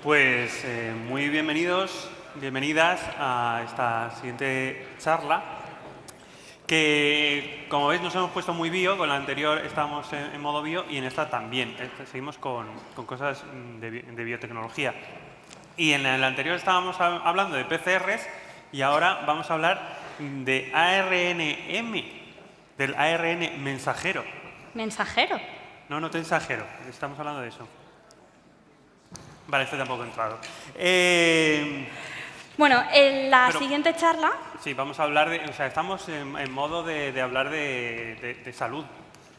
Pues muy bienvenidos, bienvenidas a esta siguiente charla, que como veis nos hemos puesto muy bio, con la anterior estábamos en modo bio y en esta también. Seguimos con cosas de biotecnología. Y en la anterior estábamos hablando de PCRs y ahora vamos a hablar de ARNM, del ARN mensajero. ¿Mensajero? No mensajero, estamos hablando de eso. Vale, este tampoco he entrado. Bueno, en la siguiente charla... Sí, vamos a hablar de... O sea, estamos en modo de hablar de salud.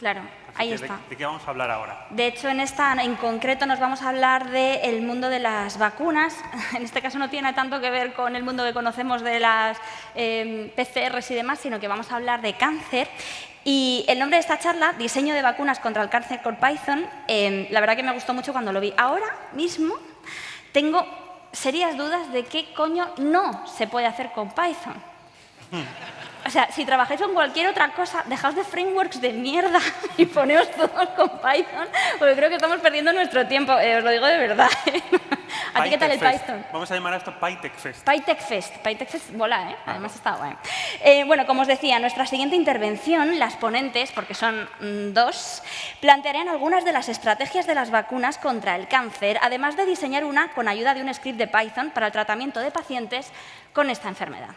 Claro, Así ahí que está. ¿De qué vamos a hablar ahora? De hecho, en concreto nos vamos a hablar del mundo de las vacunas. En este caso no tiene tanto que ver con el mundo que conocemos de las PCRs y demás, sino que vamos a hablar de cáncer. Y el nombre de esta charla, Diseño de vacunas contra el cáncer con Python, la verdad que me gustó mucho cuando lo vi. Ahora mismo tengo serias dudas de qué coño no se puede hacer con Python. O sea, si trabajáis con cualquier otra cosa, dejaos de frameworks de mierda y poneos todos con Python, porque creo que estamos perdiendo nuestro tiempo. Os lo digo de verdad. ¿A ti qué tal el Python? Vamos a llamar a esto PyTech Fest. PyTech Fest mola, ¿eh? Además está guay. Bueno, como os decía, en nuestra siguiente intervención, las ponentes, porque son dos, plantearán algunas de las estrategias de las vacunas contra el cáncer, además de diseñar una con ayuda de un script de Python para el tratamiento de pacientes con esta enfermedad.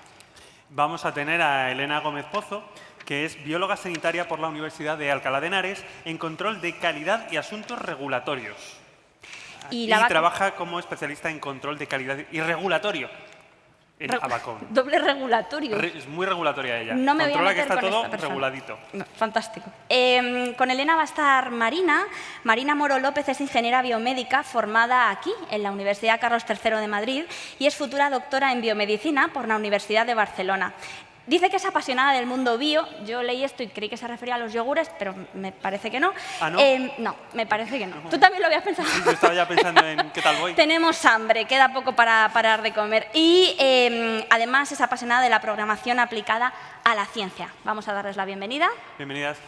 Vamos a tener a Elena Gómez Pozo, que es bióloga sanitaria por la Universidad de Alcalá de Henares en control de calidad y asuntos regulatorios. Y trabaja como especialista en control de calidad y regulatorio en Abacón. Doble regulatorio. Es muy regulatoria ella. No me Controla voy a meter que está con todo esta persona. reguladito. No, fantástico. Con Elena va a estar Marina. Marina Moro López es ingeniera biomédica formada aquí, en la Universidad Carlos III de Madrid, y es futura doctora en biomedicina por la Universidad de Barcelona. Dice que es apasionada del mundo bio. Yo leí esto y creí que se refería a los yogures, pero me parece que no. ¿Ah, no? No, me parece que no. ¿Tú también lo habías pensado? Sí, yo estaba ya pensando en qué tal voy. Tenemos hambre, queda poco para parar de comer. Y además es apasionada de la programación aplicada a la ciencia. Vamos a darles la bienvenida. Bienvenidas.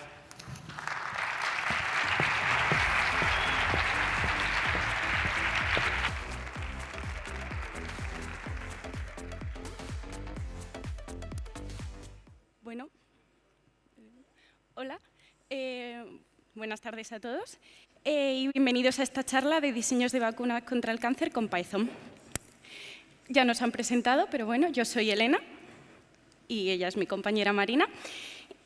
Bueno, hola, buenas tardes a todos y bienvenidos a esta charla de diseños de vacunas contra el cáncer con Python. Ya nos han presentado, pero bueno, yo soy Elena y ella es mi compañera Marina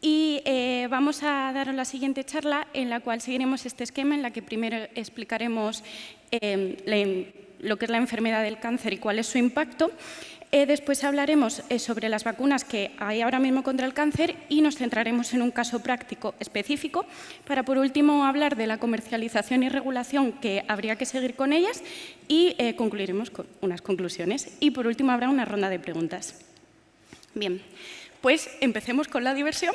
y vamos a daros la siguiente charla en la cual seguiremos este esquema en la que primero explicaremos lo que es la enfermedad del cáncer y cuál es su impacto. Después hablaremos sobre las vacunas que hay ahora mismo contra el cáncer y nos centraremos en un caso práctico específico para, por último, hablar de la comercialización y regulación que habría que seguir con ellas y concluiremos con unas conclusiones. Y, por último, habrá una ronda de preguntas. Bien, pues empecemos con la diversión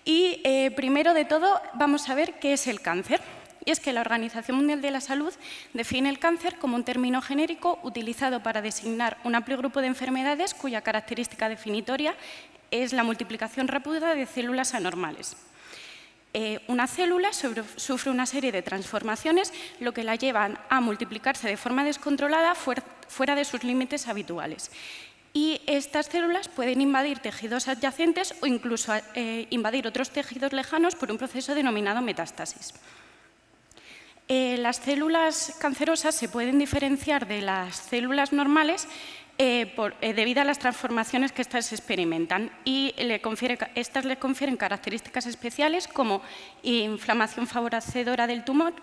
y, primero de todo, vamos a ver qué es el cáncer. Y es que la Organización Mundial de la Salud define el cáncer como un término genérico utilizado para designar un amplio grupo de enfermedades cuya característica definitoria es la multiplicación rápida de células anormales. Una célula sufre una serie de transformaciones, lo que la llevan a multiplicarse de forma descontrolada fuera de sus límites habituales. Y estas células pueden invadir tejidos adyacentes o incluso invadir otros tejidos lejanos por un proceso denominado metástasis. Las células cancerosas se pueden diferenciar de las células normales debido a las transformaciones que éstas experimentan y estas le confieren características especiales como inflamación favorecedora del tumor,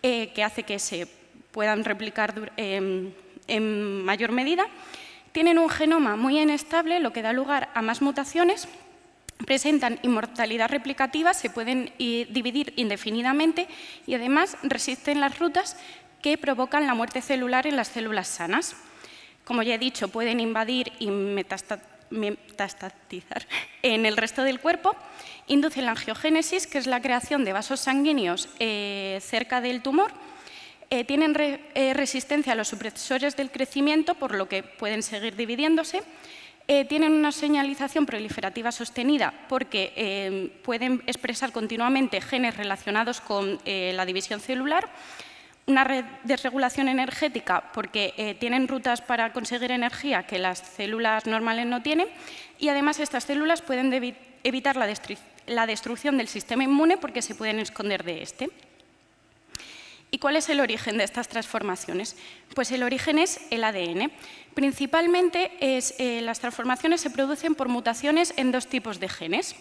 que hace que se puedan replicar en mayor medida. Tienen un genoma muy inestable, lo que da lugar a más mutaciones. Presentan inmortalidad replicativa, se pueden dividir indefinidamente y además resisten las rutas que provocan la muerte celular en las células sanas. Como ya he dicho, pueden invadir y metastatizar en el resto del cuerpo, inducen la angiogénesis, que es la creación de vasos sanguíneos cerca del tumor, tienen resistencia a los supresores del crecimiento, por lo que pueden seguir dividiéndose. Tienen una señalización proliferativa sostenida porque pueden expresar continuamente genes relacionados con la división celular, una desregulación energética porque tienen rutas para conseguir energía que las células normales no tienen, y además estas células pueden evitar la destrucción del sistema inmune porque se pueden esconder de este. ¿Y cuál es el origen de estas transformaciones? Pues el origen es el ADN. Principalmente las transformaciones se producen por mutaciones en dos tipos de genes: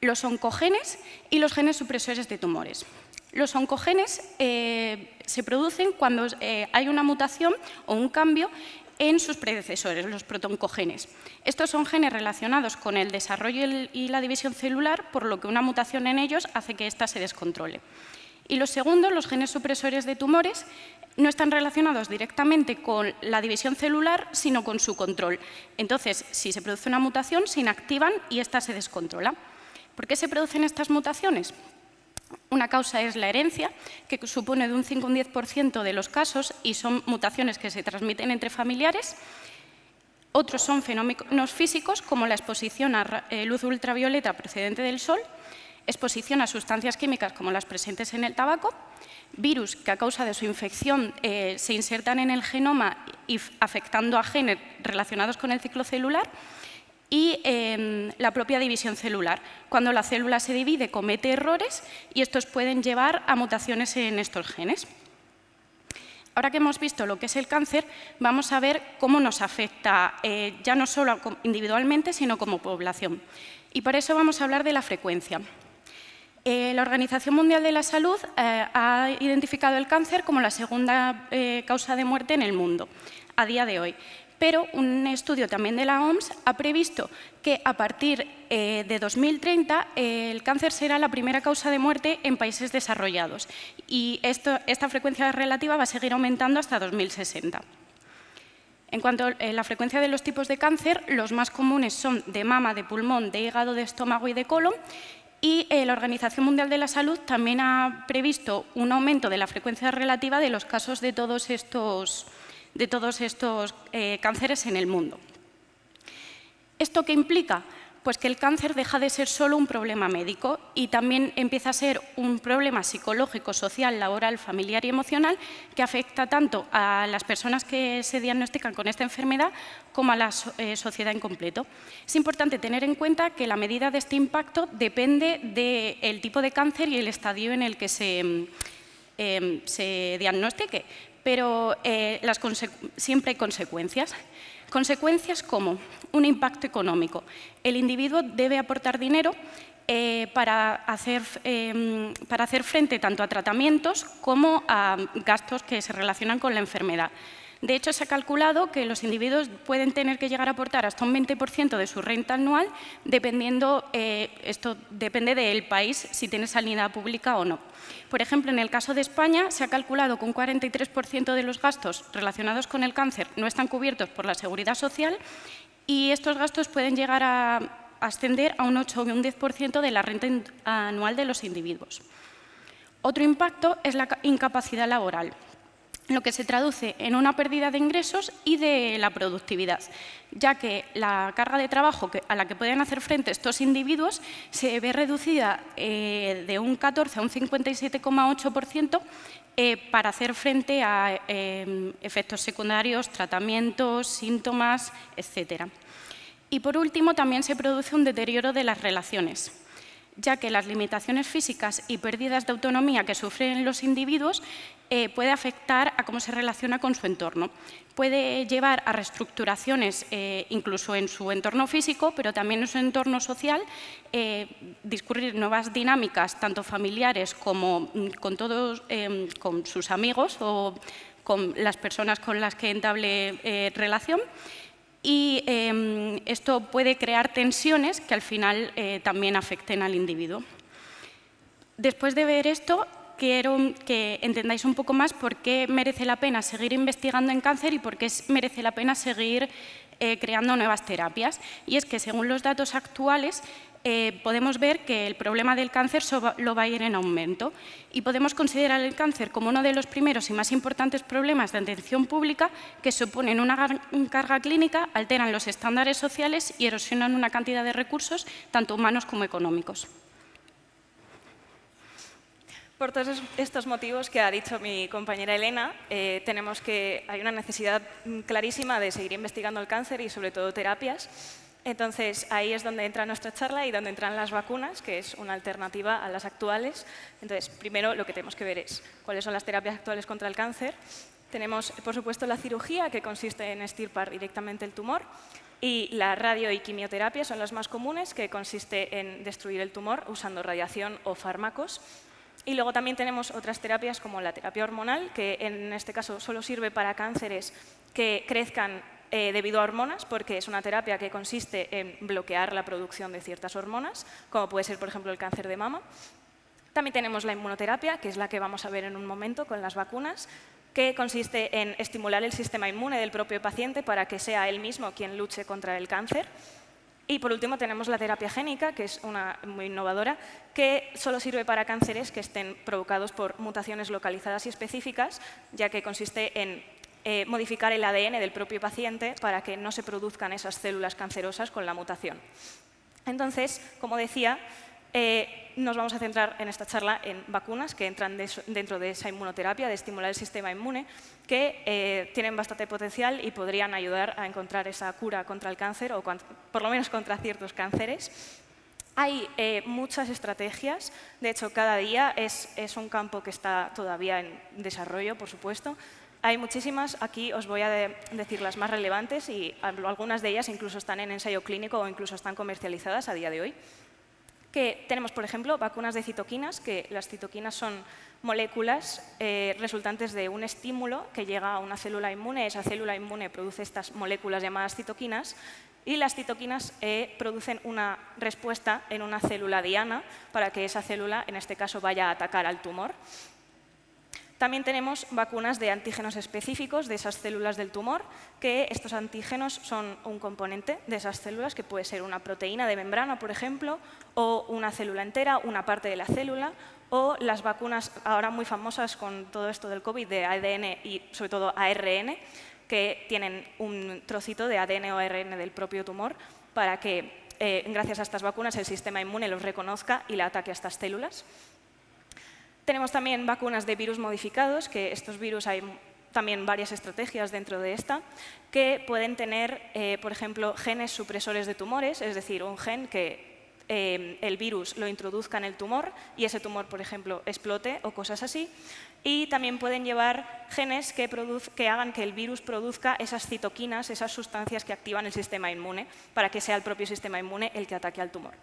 los oncogenes y los genes supresores de tumores. Los oncogenes se producen cuando hay una mutación o un cambio en sus predecesores, los protoncogenes. Estos son genes relacionados con el desarrollo y la división celular, por lo que una mutación en ellos hace que ésta se descontrole. Y los segundos, los genes supresores de tumores, no están relacionados directamente con la división celular, sino con su control. Entonces, si se produce una mutación, se inactivan y ésta se descontrola. ¿Por qué se producen estas mutaciones? Una causa es la herencia, que supone de un 5 a un 10% de los casos, y son mutaciones que se transmiten entre familiares. Otros son fenómenos físicos, como la exposición a luz ultravioleta procedente del sol, exposición a sustancias químicas como las presentes en el tabaco, virus que a causa de su infección se insertan en el genoma y afectando a genes relacionados con el ciclo celular, y la propia división celular. Cuando la célula se divide, comete errores y estos pueden llevar a mutaciones en estos genes. Ahora que hemos visto lo que es el cáncer, vamos a ver cómo nos afecta, ya no solo individualmente, sino como población. Y para eso vamos a hablar de la frecuencia. La Organización Mundial de la Salud ha identificado el cáncer como la segunda causa de muerte en el mundo a día de hoy. Pero un estudio también de la OMS ha previsto que a partir de 2030 el cáncer será la primera causa de muerte en países desarrollados, y esta frecuencia relativa va a seguir aumentando hasta 2060. En cuanto a la frecuencia de los tipos de cáncer, los más comunes son de mama, de pulmón, de hígado, de estómago y de colon, y la Organización Mundial de la Salud también ha previsto un aumento de la frecuencia relativa de los casos de todos estos cánceres en el mundo. ¿Esto qué implica? Pues que el cáncer deja de ser solo un problema médico y también empieza a ser un problema psicológico, social, laboral, familiar y emocional, que afecta tanto a las personas que se diagnostican con esta enfermedad como a la sociedad en completo. Es importante tener en cuenta que la medida de este impacto depende del tipo de cáncer y el estadio en el que se diagnostique, pero siempre hay consecuencias. Consecuencias como un impacto económico. El individuo debe aportar dinero para hacer frente tanto a tratamientos como a gastos que se relacionan con la enfermedad. De hecho, se ha calculado que los individuos pueden tener que llegar a aportar hasta un 20% de su renta anual, esto depende del país, si tiene sanidad pública o no. Por ejemplo, en el caso de España, se ha calculado que un 43% de los gastos relacionados con el cáncer no están cubiertos por la Seguridad Social, y estos gastos pueden llegar a ascender a un 8 o un 10% de la renta anual de los individuos. Otro impacto es la incapacidad laboral, lo que se traduce en una pérdida de ingresos y de la productividad, ya que la carga de trabajo a la que pueden hacer frente estos individuos se ve reducida de un 14 a un 57,8% para hacer frente a efectos secundarios, tratamientos, síntomas, etc. Y por último, también se produce un deterioro de las relaciones, ya que las limitaciones físicas y pérdidas de autonomía que sufren los individuos puede afectar a cómo se relaciona con su entorno. Puede llevar a reestructuraciones incluso en su entorno físico, pero también en su entorno social, discurrir nuevas dinámicas, tanto familiares como con sus amigos o con las personas con las que entable relación. Y esto puede crear tensiones que al final también afecten al individuo. Después de ver esto, quiero que entendáis un poco más por qué merece la pena seguir investigando en cáncer y por qué merece la pena seguir creando nuevas terapias. Y es que, según los datos actuales, podemos ver que el problema del cáncer lo va a ir en aumento, y podemos considerar el cáncer como uno de los primeros y más importantes problemas de atención pública que suponen una gran carga clínica, alteran los estándares sociales y erosionan una cantidad de recursos, tanto humanos como económicos. Por todos estos motivos que ha dicho mi compañera Elena, hay una necesidad clarísima de seguir investigando el cáncer y sobre todo terapias. Entonces, ahí es donde entra nuestra charla y donde entran las vacunas, que es una alternativa a las actuales. Entonces, primero lo que tenemos que ver es cuáles son las terapias actuales contra el cáncer. Tenemos, por supuesto, la cirugía, que consiste en extirpar directamente el tumor, y la radio y quimioterapia son las más comunes, que consiste en destruir el tumor usando radiación o fármacos. Y luego también tenemos otras terapias como la terapia hormonal, que en este caso solo sirve para cánceres que crezcan debido a hormonas, porque es una terapia que consiste en bloquear la producción de ciertas hormonas, como puede ser, por ejemplo, el cáncer de mama. También tenemos la inmunoterapia, que es la que vamos a ver en un momento con las vacunas, que consiste en estimular el sistema inmune del propio paciente para que sea él mismo quien luche contra el cáncer. Y por último tenemos la terapia génica, que es una muy innovadora, que solo sirve para cánceres que estén provocados por mutaciones localizadas y específicas, ya que consiste en modificar el ADN del propio paciente para que no se produzcan esas células cancerosas con la mutación. Entonces, como decía, nos vamos a centrar en esta charla en vacunas que entran dentro de esa inmunoterapia, de estimular el sistema inmune, que tienen bastante potencial y podrían ayudar a encontrar esa cura contra el cáncer o por lo menos contra ciertos cánceres. Hay muchas estrategias, de hecho cada día es un campo que está todavía en desarrollo, por supuesto. Hay muchísimas, aquí os voy a decir las más relevantes y algunas de ellas incluso están en ensayo clínico o incluso están comercializadas a día de hoy. Que tenemos, por ejemplo, vacunas de citoquinas, que las citoquinas son moléculas resultantes de un estímulo que llega a una célula inmune. Esa célula inmune produce estas moléculas llamadas citoquinas y las citoquinas producen una respuesta en una célula diana para que esa célula, en este caso, vaya a atacar al tumor. También tenemos vacunas de antígenos específicos de esas células del tumor, que estos antígenos son un componente de esas células, que puede ser una proteína de membrana, por ejemplo, o una célula entera, una parte de la célula, o las vacunas ahora muy famosas con todo esto del COVID de ADN y sobre todo ARN, que tienen un trocito de ADN o ARN del propio tumor para que, gracias a estas vacunas, el sistema inmune los reconozca y le ataque a estas células. Tenemos también vacunas de virus modificados, que estos virus hay también varias estrategias dentro de esta, que pueden tener, por ejemplo, genes supresores de tumores, es decir, un gen que el virus lo introduzca en el tumor y ese tumor, por ejemplo, explote o cosas así. Y también pueden llevar genes que hagan que el virus produzca esas citoquinas, esas sustancias que activan el sistema inmune, para que sea el propio sistema inmune el que ataque al tumor.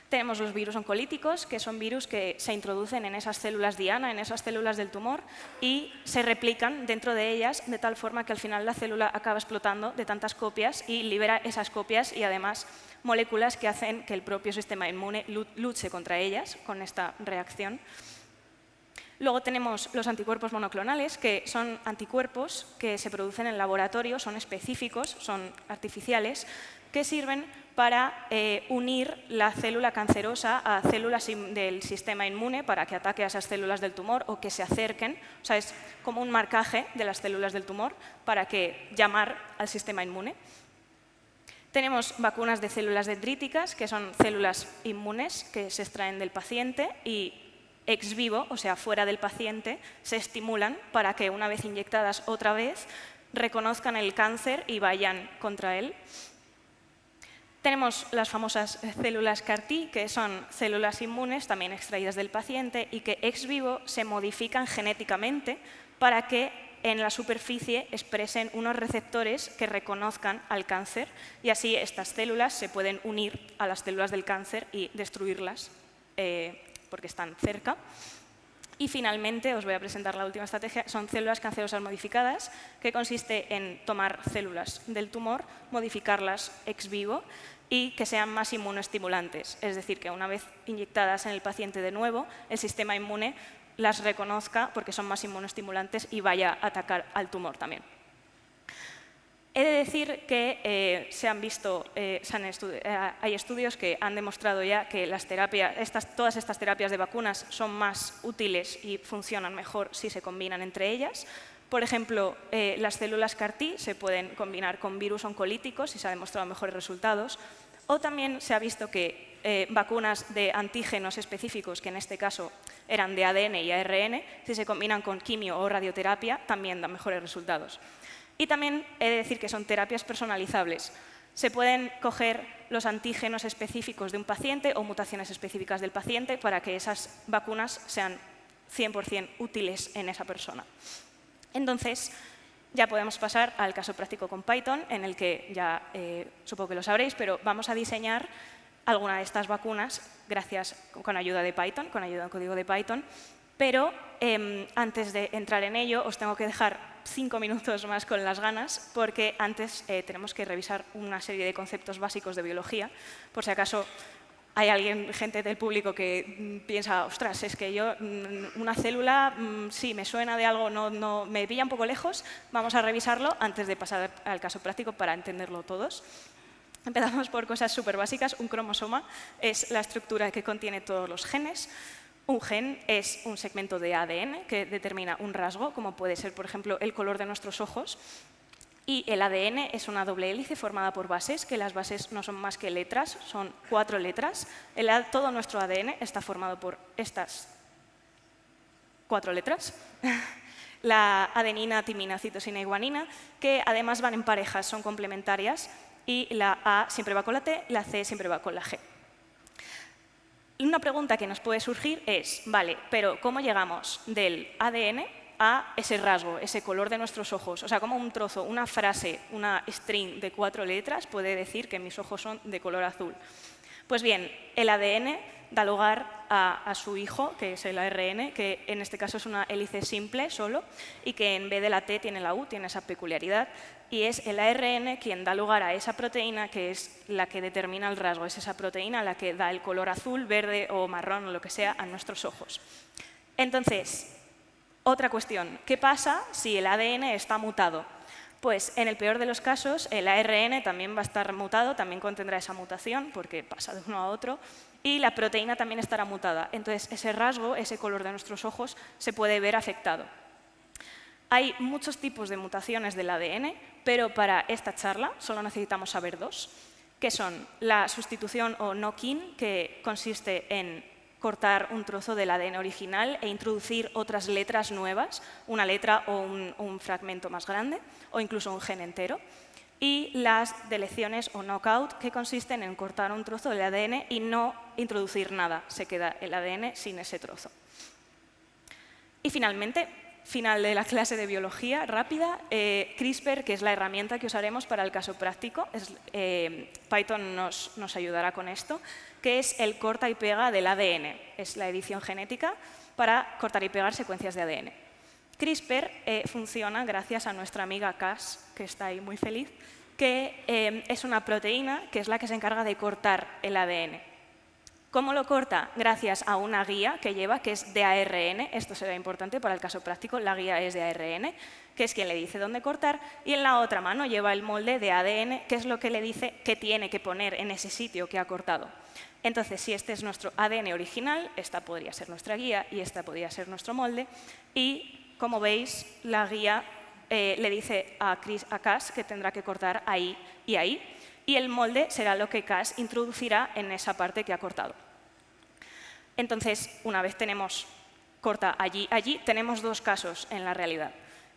Tenemos los virus oncolíticos, que son virus que se introducen en esas células diana, en esas células del tumor, y se replican dentro de ellas de tal forma que al final la célula acaba explotando de tantas copias y libera esas copias y además moléculas que hacen que el propio sistema inmune luche contra ellas con esta reacción. Luego tenemos los anticuerpos monoclonales, que son anticuerpos que se producen en laboratorio, son específicos, son artificiales, que sirven para unir la célula cancerosa a células del sistema inmune para que ataque a esas células del tumor o que se acerquen. O sea, es como un marcaje de las células del tumor para llamar al sistema inmune. Tenemos vacunas de células dendríticas, que son células inmunes que se extraen del paciente y ex vivo, o sea, fuera del paciente, se estimulan para que una vez inyectadas otra vez reconozcan el cáncer y vayan contra él. Tenemos las famosas células CAR-T, que son células inmunes también extraídas del paciente y que ex vivo se modifican genéticamente para que en la superficie expresen unos receptores que reconozcan al cáncer y así estas células se pueden unir a las células del cáncer y destruirlas porque están cerca. Y finalmente, os voy a presentar la última estrategia, son células cancerosas modificadas, que consiste en tomar células del tumor, modificarlas ex vivo y que sean más inmunoestimulantes. Es decir, que una vez inyectadas en el paciente de nuevo, el sistema inmune las reconozca porque son más inmunoestimulantes y vaya a atacar al tumor también. He de decir que hay estudios que han demostrado ya que todas estas terapias de vacunas son más útiles y funcionan mejor si se combinan entre ellas. Por ejemplo, las células CAR-T se pueden combinar con virus oncolíticos y se han demostrado mejores resultados. O también se ha visto que vacunas de antígenos específicos, que en este caso eran de ADN y ARN, si se combinan con quimio o radioterapia, también dan mejores resultados. Y también he de decir que son terapias personalizables. Se pueden coger los antígenos específicos de un paciente o mutaciones específicas del paciente para que esas vacunas sean 100% útiles en esa persona. Entonces, ya podemos pasar al caso práctico con Python, en el que ya supongo que lo sabréis, pero vamos a diseñar alguna de estas vacunas con ayuda de Python, con ayuda de código de Python. Pero antes de entrar en ello, os tengo que dejar 5 minutos más con las ganas, porque antes tenemos que revisar una serie de conceptos básicos de biología, por si acaso hay gente del público que piensa, ostras, es que yo una célula sí me suena de algo, no me pilla un poco lejos, vamos a revisarlo antes de pasar al caso práctico para entenderlo todos. Empezamos por cosas súper básicas. Un cromosoma es la estructura que contiene todos los genes. Un gen es un segmento de ADN que determina un rasgo, como puede ser, por ejemplo, el color de nuestros ojos. Y el ADN es una doble hélice formada por bases, que las bases no son más que letras, son 4 letras. Todo nuestro ADN está formado por estas 4 letras. La adenina, timina, citosina y guanina, que además van en parejas, son complementarias, y la A siempre va con la T, la C siempre va con la G. Una pregunta que nos puede surgir es, vale, pero ¿cómo llegamos del ADN a ese rasgo, ese color de nuestros ojos? O sea, ¿cómo un trozo, una frase, una string de 4 letras puede decir que mis ojos son de color azul? Pues bien, el ADN da lugar a su hijo, que es el ARN, que en este caso es una hélice simple solo, y que en vez de la T tiene la U, tiene esa peculiaridad, y es el ARN quien da lugar a esa proteína que es la que determina el rasgo, es esa proteína la que da el color azul, verde o marrón o lo que sea a nuestros ojos. Entonces, otra cuestión, ¿qué pasa si el ADN está mutado? Pues en el peor de los casos, el ARN también va a estar mutado, también contendrá esa mutación, porque pasa de uno a otro, y la proteína también estará mutada. Entonces, ese rasgo, ese color de nuestros ojos, se puede ver afectado. Hay muchos tipos de mutaciones del ADN, pero para esta charla solo necesitamos saber 2, que son la sustitución o knock-in, que consiste en cortar un trozo del ADN original e introducir otras letras nuevas, una letra o un fragmento más grande, o incluso un gen entero. Y las deleciones o knockout, que consisten en cortar un trozo del ADN y no introducir nada, se queda el ADN sin ese trozo. Y finalmente, final de la clase de biología rápida, CRISPR, que es la herramienta que usaremos para el caso práctico. Python nos ayudará con esto, que es el corta y pega del ADN. Es la edición genética para cortar y pegar secuencias de ADN. CRISPR funciona gracias a nuestra amiga Cas, que está ahí muy feliz, que es una proteína que es la que se encarga de cortar el ADN. ¿Cómo lo corta? Gracias a una guía que lleva, que es de ARN. Esto será importante para el caso práctico. La guía es de ARN, que es quien le dice dónde cortar, y en la otra mano lleva el molde de ADN, que es lo que le dice qué tiene que poner en ese sitio que ha cortado. Entonces, si este es nuestro ADN original, esta podría ser nuestra guía y esta podría ser nuestro molde. Y, como veis, la guía le dice a Cas que tendrá que cortar ahí y ahí, y el molde será lo que Cas introducirá en esa parte que ha cortado. Entonces, una vez tenemos corta allí, tenemos 2 casos en la realidad,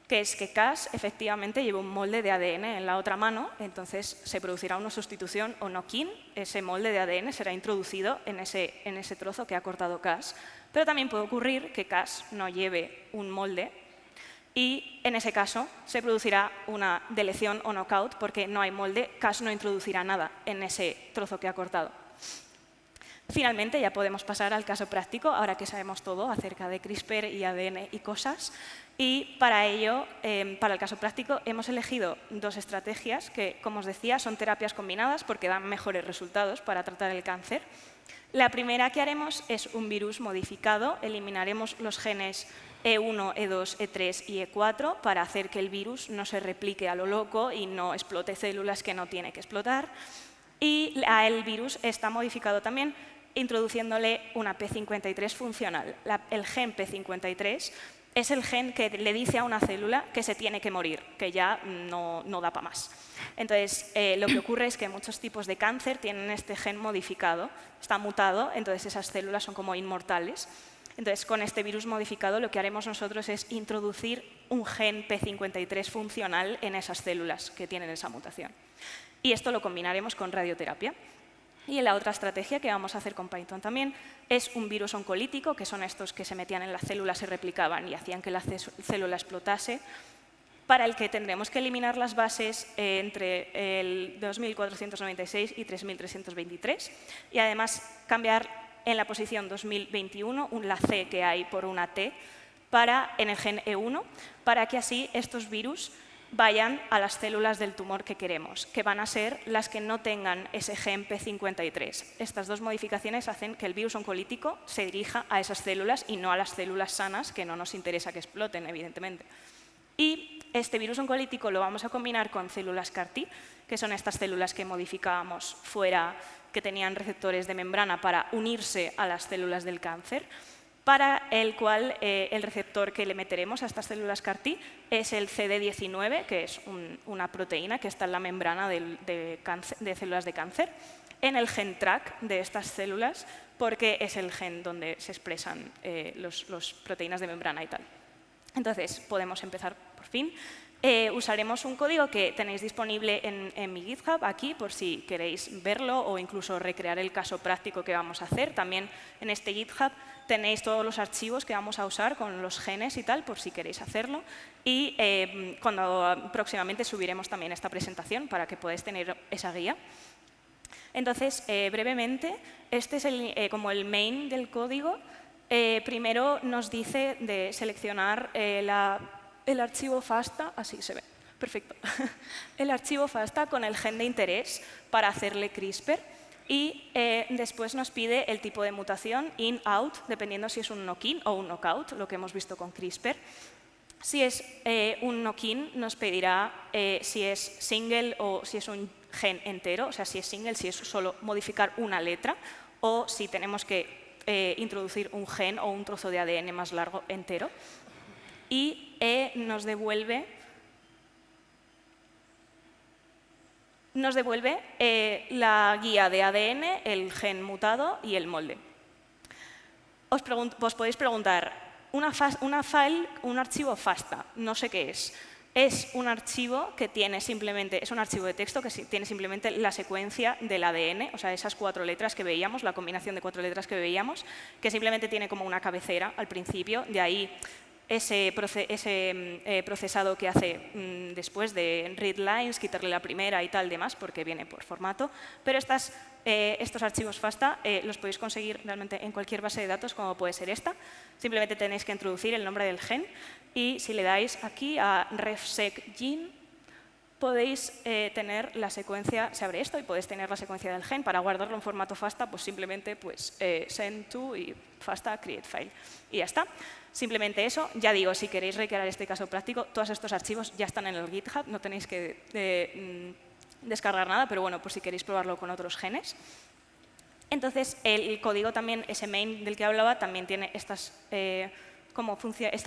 que es que Cas efectivamente lleva un molde de ADN en la otra mano, entonces se producirá una sustitución o knock-in, ese molde de ADN será introducido en ese trozo que ha cortado Cas, pero también puede ocurrir que Cas no lleve un molde y en ese caso se producirá una deleción o knockout porque no hay molde, Cas no introducirá nada en ese trozo que ha cortado. Finalmente, ya podemos pasar al caso práctico, ahora que sabemos todo acerca de CRISPR y ADN y cosas. Y para ello, para el caso práctico, hemos elegido 2 estrategias que, como os decía, son terapias combinadas porque dan mejores resultados para tratar el cáncer. La primera que haremos es un virus modificado. Eliminaremos los genes E1, E2, E3 y E4 para hacer que el virus no se replique a lo loco y no explote células que no tiene que explotar. Y el virus está modificado también introduciéndole una P53 funcional. El gen P53 es el gen que le dice a una célula que se tiene que morir, que ya no da para más. Entonces, lo que ocurre es que muchos tipos de cáncer tienen este gen modificado, está mutado, entonces esas células son como inmortales. Entonces, con este virus modificado lo que haremos nosotros es introducir un gen P53 funcional en esas células que tienen esa mutación. Y esto lo combinaremos con radioterapia. Y la otra estrategia que vamos a hacer con Python también es un virus oncolítico, que son estos que se metían en las células, se replicaban y hacían que la célula explotase, para el que tendremos que eliminar las bases entre el 2496 y 3323 y además cambiar en la posición 2021 la C que hay por una T en el gen E1, para que así estos virus vayan a las células del tumor que queremos, que van a ser las que no tengan ese gen P53. Estas dos modificaciones hacen que el virus oncolítico se dirija a esas células y no a las células sanas, que no nos interesa que exploten, evidentemente. Y este virus oncolítico lo vamos a combinar con células CAR-T, que son estas células que modificábamos fuera, que tenían receptores de membrana para unirse a las células del cáncer, para el cual el receptor que le meteremos a estas células CAR-T es el CD19, que es una proteína que está en la membrana de células de cáncer, en el gen TRAC de estas células, porque es el gen donde se expresan las proteínas de membrana y tal. Entonces, podemos empezar por fin. Usaremos un código que tenéis disponible en mi GitHub aquí, por si queréis verlo o incluso recrear el caso práctico que vamos a hacer. También en este GitHub tenéis todos los archivos que vamos a usar con los genes y tal, por si queréis hacerlo. Y próximamente subiremos también esta presentación para que podáis tener esa guía. Entonces, brevemente, este es como el main del código. Primero nos dice de seleccionar el archivo FASTA, así se ve, perfecto, el archivo FASTA con el gen de interés para hacerle CRISPR y después nos pide el tipo de mutación, in, out, dependiendo si es un knock-in o un knockout, lo que hemos visto con CRISPR. Si es un knock-in nos pedirá si es single o si es un gen entero, o sea, si es single, si es solo modificar una letra o si tenemos que introducir un gen o un trozo de ADN más largo entero y nos devuelve la guía de ADN, el gen mutado y el molde. Os podéis preguntar, un archivo FASTA, no sé qué es. Es un archivo que tiene simplemente, es un archivo de texto que tiene simplemente la secuencia del ADN, o sea, esas 4 letras que veíamos, la combinación de 4 letras que veíamos, que simplemente tiene como una cabecera al principio, de ahí ese procesado que hace después de read lines, quitarle la primera y tal demás, porque viene por formato, pero estos archivos FASTA los podéis conseguir realmente en cualquier base de datos, como puede ser esta. Simplemente tenéis que introducir el nombre del gen y si le dais aquí a refseq-gene, podéis tener la secuencia, se abre esto y podéis tener la secuencia del gen. Para guardarlo en formato FASTA, pues simplemente send to y FASTA create file. Y ya está. Simplemente eso. Ya digo, si queréis recrear este caso práctico, todos estos archivos ya están en el GitHub, no tenéis que descargar nada, pero bueno, por si queréis probarlo con otros genes. Entonces, el código también, ese main del que hablaba, también tiene esta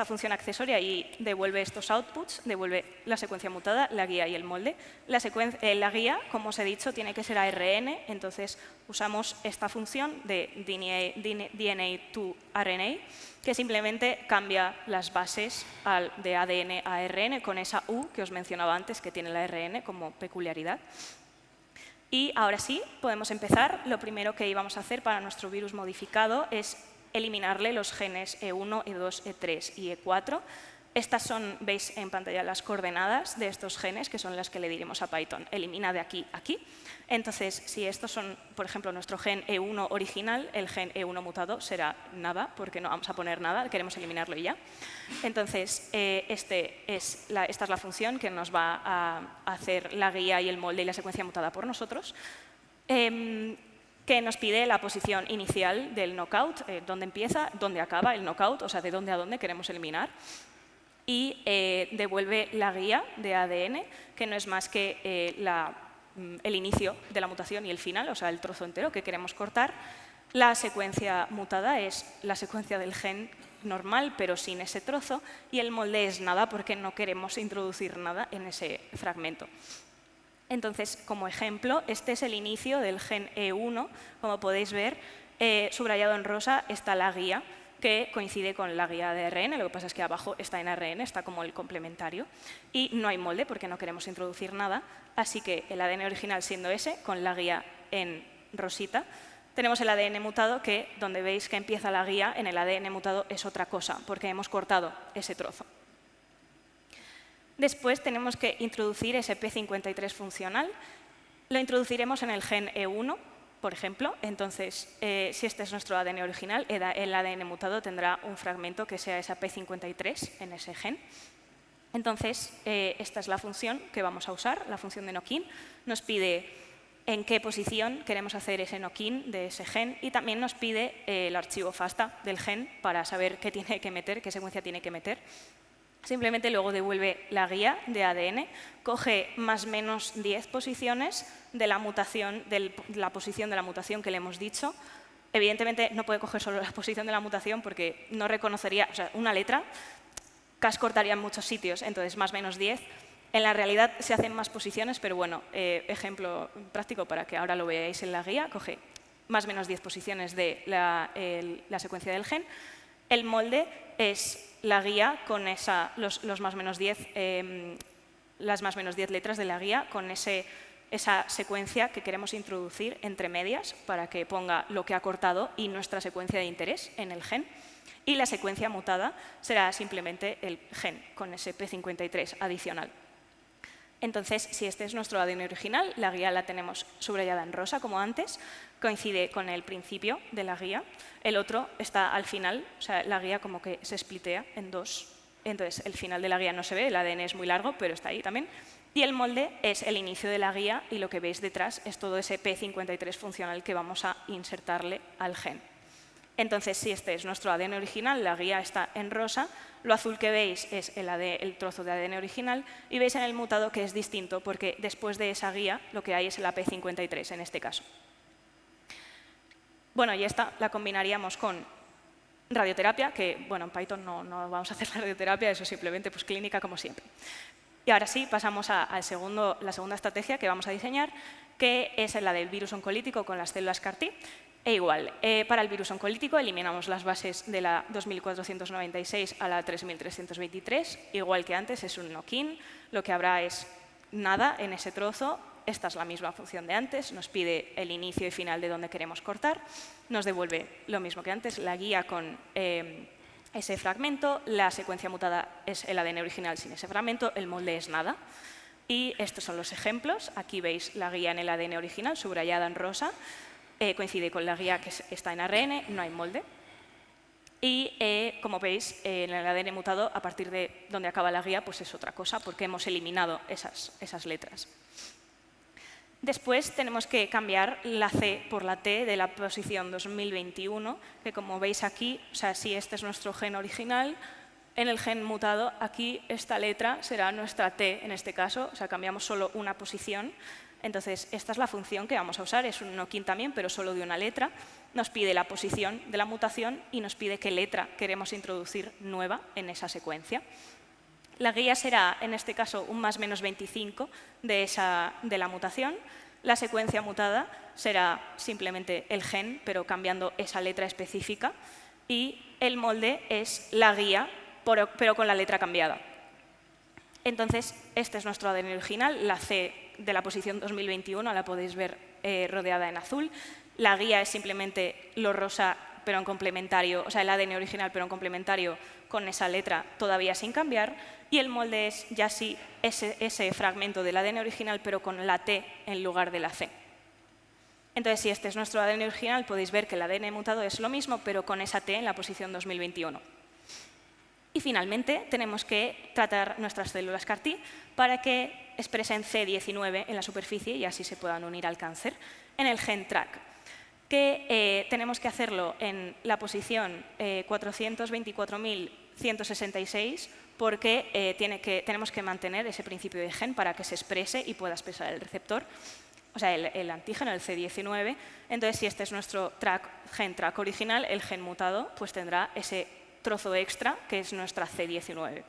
función accesoria y devuelve estos outputs, devuelve la secuencia mutada, la guía y el molde. La guía, como os he dicho, tiene que ser ARN, entonces usamos esta función de DNA to RNA, que simplemente cambia las bases de ADN a ARN con esa U que os mencionaba antes, que tiene la ARN como peculiaridad. Y ahora sí, podemos empezar. Lo primero que íbamos a hacer para nuestro virus modificado es eliminarle los genes E1, E2, E3 y E4. Estas son, veis en pantalla, las coordenadas de estos genes, que son las que le diremos a Python, elimina de aquí a aquí. Entonces, si estos son, por ejemplo, nuestro gen E1 original, el gen E1 mutado será nada, porque no vamos a poner nada, queremos eliminarlo y ya. Entonces, esta es la función que nos va a hacer la guía y el molde y la secuencia mutada por nosotros. Que nos pide la posición inicial del knockout, dónde empieza, dónde acaba el knockout, o sea, de dónde a dónde queremos eliminar. Y devuelve la guía de ADN, que no es más que el inicio de la mutación y el final, o sea, el trozo entero que queremos cortar. La secuencia mutada es la secuencia del gen normal, pero sin ese trozo, y el molde es nada porque no queremos introducir nada en ese fragmento. Entonces, como ejemplo, este es el inicio del gen E1. Como podéis ver, subrayado en rosa está la guía, que coincide con la guía de ARN, lo que pasa es que abajo está en ARN, está como el complementario, y no hay molde porque no queremos introducir nada, así que el ADN original siendo ese, con la guía en rosita, tenemos el ADN mutado que, donde veis que empieza la guía, en el ADN mutado es otra cosa, porque hemos cortado ese trozo. Después tenemos que introducir ese P53 funcional, lo introduciremos en el gen E1, por ejemplo. Entonces, si este es nuestro ADN original, el ADN mutado tendrá un fragmento que sea esa P53 en ese gen. Entonces, esta es la función que vamos a usar, la función de knock-in. Nos pide en qué posición queremos hacer ese knock-in de ese gen y también nos pide el archivo FASTA del gen para saber qué tiene que meter, qué secuencia tiene que meter. Simplemente luego devuelve la guía de ADN, coge más o menos 10 posiciones de la mutación, de la posición de la mutación que le hemos dicho. Evidentemente no puede coger solo la posición de la mutación porque no reconocería, o sea, una letra, Cas cortaría en muchos sitios, entonces más o menos 10. En la realidad se hacen más posiciones, pero bueno, ejemplo práctico para que ahora lo veáis en la guía, coge más o menos 10 posiciones de la secuencia del gen. El molde es la guía con los más o menos 10, las más o menos 10 letras de la guía con esa secuencia que queremos introducir entre medias para que ponga lo que ha cortado y nuestra secuencia de interés en el gen. Y la secuencia mutada será simplemente el gen con ese P53 adicional. Entonces, si este es nuestro ADN original, la guía la tenemos subrayada en rosa, como antes, coincide con el principio de la guía. El otro está al final, o sea, la guía como que se splitea en dos. Entonces, el final de la guía no se ve, el ADN es muy largo, pero está ahí también. Y el molde es el inicio de la guía y lo que veis detrás es todo ese P53 funcional que vamos a insertarle al gen. Entonces, si este es nuestro ADN original, la guía está en rosa, lo azul que veis es el trozo de ADN original y veis en el mutado que es distinto porque después de esa guía lo que hay es el AP53 en este caso. Bueno, y esta la combinaríamos con radioterapia, que bueno, en Python no vamos a hacer la radioterapia, eso simplemente pues clínica como siempre. Y ahora sí, pasamos a la segunda estrategia que vamos a diseñar, que es la del virus oncolítico con las células CAR-T. E igual, para el virus oncolítico eliminamos las bases de la 2496 a la 3323, igual que antes es un knock-in, lo que habrá es nada en ese trozo. Esta es la misma función de antes, nos pide el inicio y final de donde queremos cortar, nos devuelve lo mismo que antes, la guía con ese fragmento, la secuencia mutada es el ADN original sin ese fragmento, el molde es nada. Y estos son los ejemplos, aquí veis la guía en el ADN original, subrayada en rosa, coincide con la guía que está en ARN, no hay molde. Y como veis, en el ADN mutado, a partir de donde acaba la guía, pues es otra cosa, porque hemos eliminado esas letras. Después tenemos que cambiar la C por la T de la posición 2021, que como veis aquí, o sea, si este es nuestro gen original, en el gen mutado, aquí esta letra será nuestra T en este caso, o sea, cambiamos solo una posición. Entonces, esta es la función que vamos a usar, es un knock-in también, pero solo de una letra. Nos pide la posición de la mutación y nos pide qué letra queremos introducir nueva en esa secuencia. La guía será, en este caso, un más menos 25 de la mutación. La secuencia mutada será simplemente el gen, pero cambiando esa letra específica. Y el molde es la guía, pero con la letra cambiada. Entonces, este es nuestro ADN original, la C de la posición 2021 la podéis ver rodeada en azul. La guía es simplemente lo rosa, pero en complementario, o sea, el ADN original, pero en complementario con esa letra todavía sin cambiar. Y el molde es ya sí ese fragmento del ADN original, pero con la T en lugar de la C. Entonces, si este es nuestro ADN original, podéis ver que el ADN mutado es lo mismo, pero con esa T en la posición 2021. Y finalmente, tenemos que tratar nuestras células CAR-T para que expresen C19 en la superficie y así se puedan unir al cáncer en el gen TRAC, que tenemos que hacerlo en la posición 424.166 porque tenemos que mantener ese principio de gen para que se exprese y pueda expresar el receptor, o sea, el antígeno, el C19. Entonces, si este es nuestro gen TRAC original, el gen mutado pues tendrá ese trozo extra, que es nuestra C19.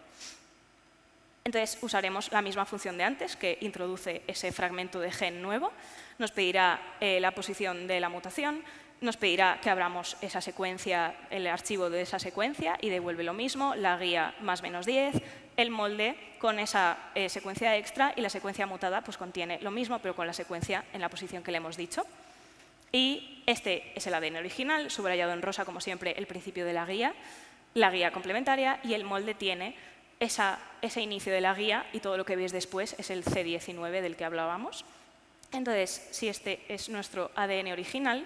Entonces, usaremos la misma función de antes, que introduce ese fragmento de gen nuevo. Nos pedirá la posición de la mutación, nos pedirá que abramos esa secuencia, el archivo de esa secuencia, y devuelve lo mismo, la guía +-10, el molde con esa secuencia extra, y la secuencia mutada pues contiene lo mismo, pero con la secuencia en la posición que le hemos dicho. Y este es el ADN original, subrayado en rosa, como siempre, el principio de la guía complementaria, y el molde tiene ese inicio de la guía, y todo lo que veis después es el C19 del que hablábamos. Entonces, si este es nuestro ADN original,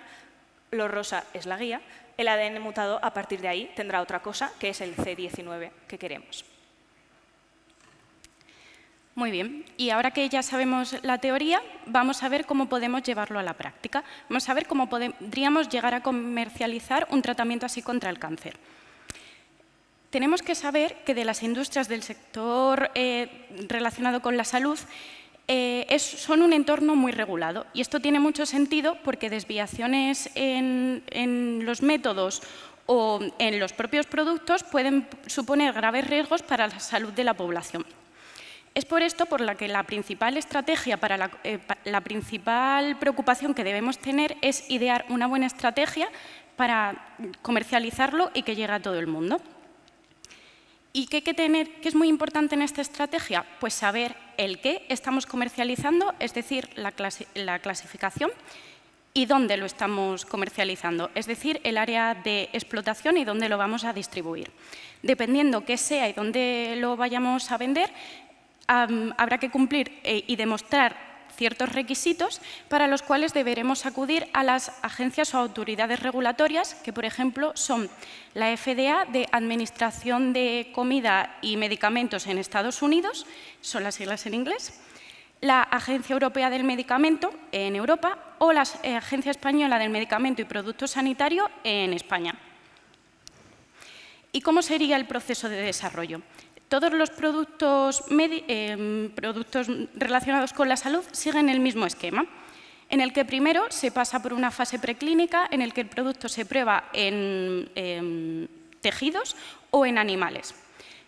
lo rosa es la guía, el ADN mutado a partir de ahí tendrá otra cosa, que es el C19 que queremos. Muy bien, y ahora que ya sabemos la teoría, vamos a ver cómo podemos llevarlo a la práctica. Vamos a ver cómo podríamos llegar a comercializar un tratamiento así contra el cáncer. Tenemos que saber que de las industrias del sector relacionado con la salud son un entorno muy regulado, y esto tiene mucho sentido porque desviaciones en los métodos o en los propios productos pueden suponer graves riesgos para la salud de la población. Es por esto por la que la principal estrategia, la principal preocupación que debemos tener es idear una buena estrategia para comercializarlo y que llegue a todo el mundo. ¿Y qué es muy importante en esta estrategia? Pues saber el qué estamos comercializando, es decir, la clasificación, y dónde lo estamos comercializando, es decir, el área de explotación y dónde lo vamos a distribuir. Dependiendo qué sea y dónde lo vayamos a vender, habrá que cumplir y demostrar ciertos requisitos para los cuales deberemos acudir a las agencias o autoridades regulatorias, que por ejemplo son la FDA de Administración de Comida y Medicamentos en Estados Unidos, son las siglas en inglés, la Agencia Europea del Medicamento en Europa o la Agencia Española del Medicamento y Producto Sanitario en España. ¿Y cómo sería el proceso de desarrollo? Todos los productos relacionados con la salud siguen el mismo esquema, en el que primero se pasa por una fase preclínica en el que el producto se prueba en tejidos o en animales,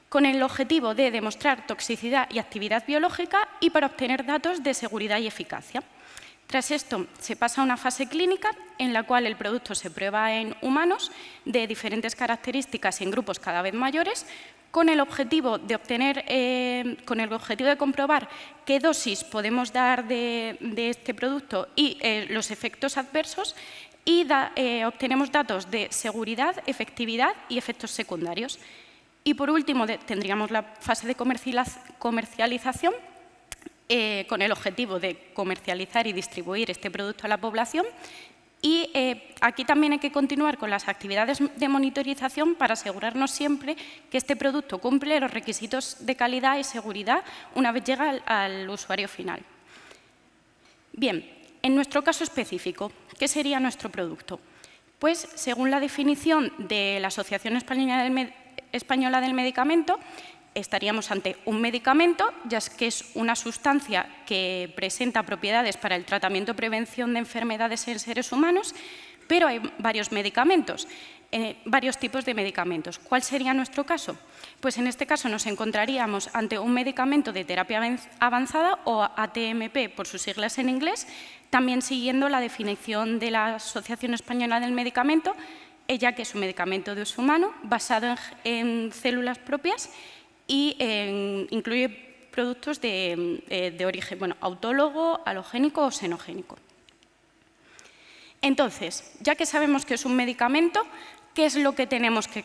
con el objetivo de demostrar toxicidad y actividad biológica y para obtener datos de seguridad y eficacia. Tras esto, se pasa a una fase clínica en la cual el producto se prueba en humanos de diferentes características y en grupos cada vez mayores, con el objetivo de comprobar qué dosis podemos dar de este producto y los efectos adversos, y obtenemos datos de seguridad, efectividad y efectos secundarios. Y por último, tendríamos la fase de comercialización, con el objetivo de comercializar y distribuir este producto a la población. Y aquí también hay que continuar con las actividades de monitorización para asegurarnos siempre que este producto cumple los requisitos de calidad y seguridad una vez llega al usuario final. Bien, en nuestro caso específico, ¿qué sería nuestro producto? Pues, según la definición de la Asociación Española del Medicamento, estaríamos ante un medicamento, ya que es una sustancia que presenta propiedades para el tratamiento o prevención de enfermedades en seres humanos, pero hay varios medicamentos, varios tipos de medicamentos. ¿Cuál sería nuestro caso? Pues en este caso nos encontraríamos ante un medicamento de terapia avanzada, o ATMP por sus siglas en inglés, también siguiendo la definición de la Asociación Española del Medicamento, ya que es un medicamento de uso humano basado en células propias y incluye productos de origen autólogo, halogénico o xenogénico. Entonces, ya que sabemos que es un medicamento, ¿qué es lo que tenemos que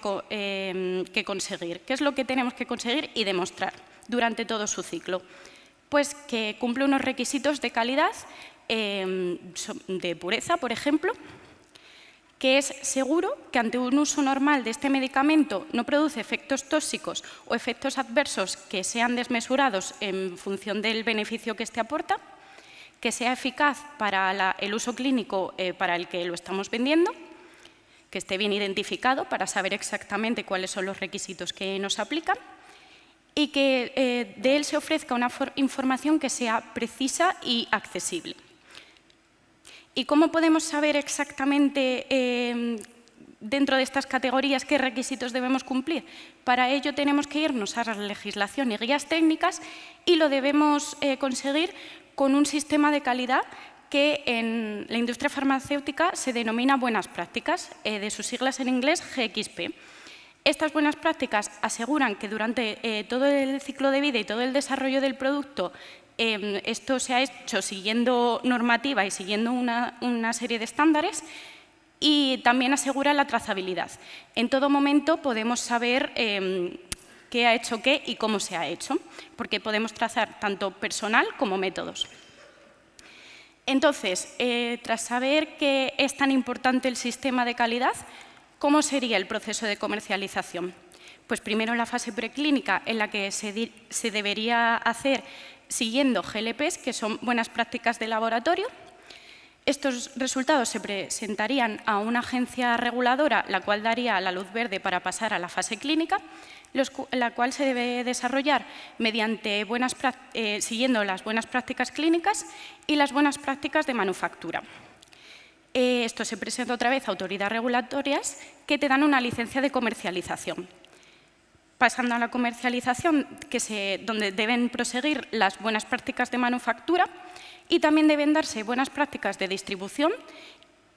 conseguir? ¿Qué es lo que tenemos que conseguir y demostrar durante todo su ciclo? Pues que cumple unos requisitos de calidad, de pureza, por ejemplo, que es seguro, que ante un uso normal de este medicamento no produce efectos tóxicos o efectos adversos que sean desmesurados en función del beneficio que éste aporta, que sea eficaz para el uso clínico para el que lo estamos vendiendo, que esté bien identificado para saber exactamente cuáles son los requisitos que nos aplican, y que de él se ofrezca una información que sea precisa y accesible. ¿Y cómo podemos saber exactamente dentro de estas categorías, ¿qué requisitos debemos cumplir? Para ello tenemos que irnos a la legislación y guías técnicas y lo debemos conseguir con un sistema de calidad que en la industria farmacéutica se denomina buenas prácticas, de sus siglas en inglés GXP. Estas buenas prácticas aseguran que durante todo el ciclo de vida y todo el desarrollo del producto esto se ha hecho siguiendo normativa y siguiendo una serie de estándares, y también asegura la trazabilidad. En todo momento podemos saber qué ha hecho qué y cómo se ha hecho, porque podemos trazar tanto personal como métodos. Entonces, tras saber que es tan importante el sistema de calidad, ¿cómo sería el proceso de comercialización? Pues primero la fase preclínica, en la que se debería hacer siguiendo GLPs, que son buenas prácticas de laboratorio. Estos resultados se presentarían a una agencia reguladora, la cual daría la luz verde para pasar a la fase clínica, la cual se debe desarrollar mediante siguiendo las buenas prácticas clínicas y las buenas prácticas de manufactura. Esto se presenta otra vez a autoridades regulatorias que te dan una licencia de comercialización. Pasando a la comercialización, donde deben proseguir las buenas prácticas de manufactura, y también deben darse buenas prácticas de distribución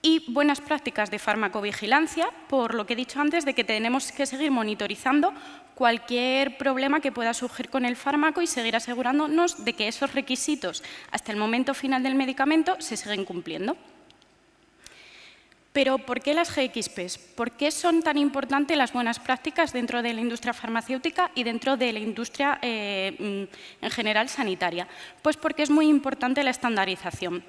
y buenas prácticas de farmacovigilancia, por lo que he dicho antes de que tenemos que seguir monitorizando cualquier problema que pueda surgir con el fármaco y seguir asegurándonos de que esos requisitos hasta el momento final del medicamento se siguen cumpliendo. Pero ¿por qué las GXPs? ¿Por qué son tan importantes las buenas prácticas dentro de la industria farmacéutica y dentro de la industria en general sanitaria? Pues porque es muy importante la estandarización.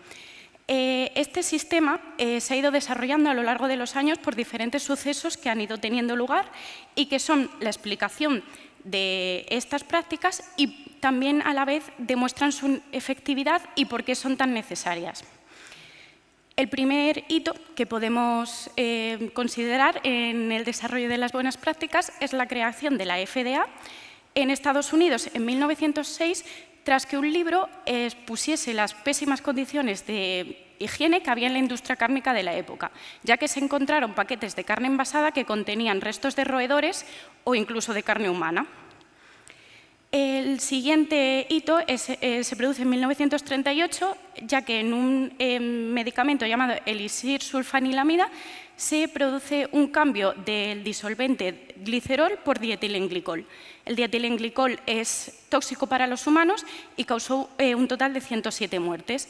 Este sistema se ha ido desarrollando a lo largo de los años por diferentes sucesos que han ido teniendo lugar y que son la explicación de estas prácticas y también a la vez demuestran su efectividad y por qué son tan necesarias. El primer hito que podemos considerar en el desarrollo de las buenas prácticas es la creación de la FDA en Estados Unidos en 1906, tras que un libro expusiese las pésimas condiciones de higiene que había en la industria cárnica de la época, ya que se encontraron paquetes de carne envasada que contenían restos de roedores o incluso de carne humana. El siguiente hito se produce en 1938, ya que en un medicamento llamado elixir sulfanilamida se produce un cambio del disolvente glicerol por dietilenglicol. El dietilenglicol es tóxico para los humanos y causó un total de 107 muertes.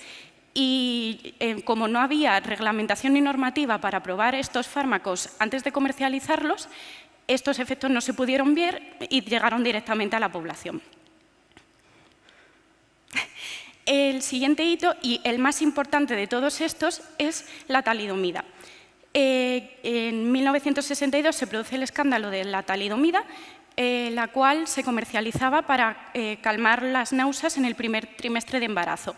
Y como no había reglamentación ni normativa para probar estos fármacos antes de comercializarlos, estos efectos no se pudieron ver y llegaron directamente a la población. El siguiente hito, y el más importante de todos estos, es la talidomida. En 1962 se produce el escándalo de la talidomida, la cual se comercializaba para calmar las náuseas en el primer trimestre de embarazo.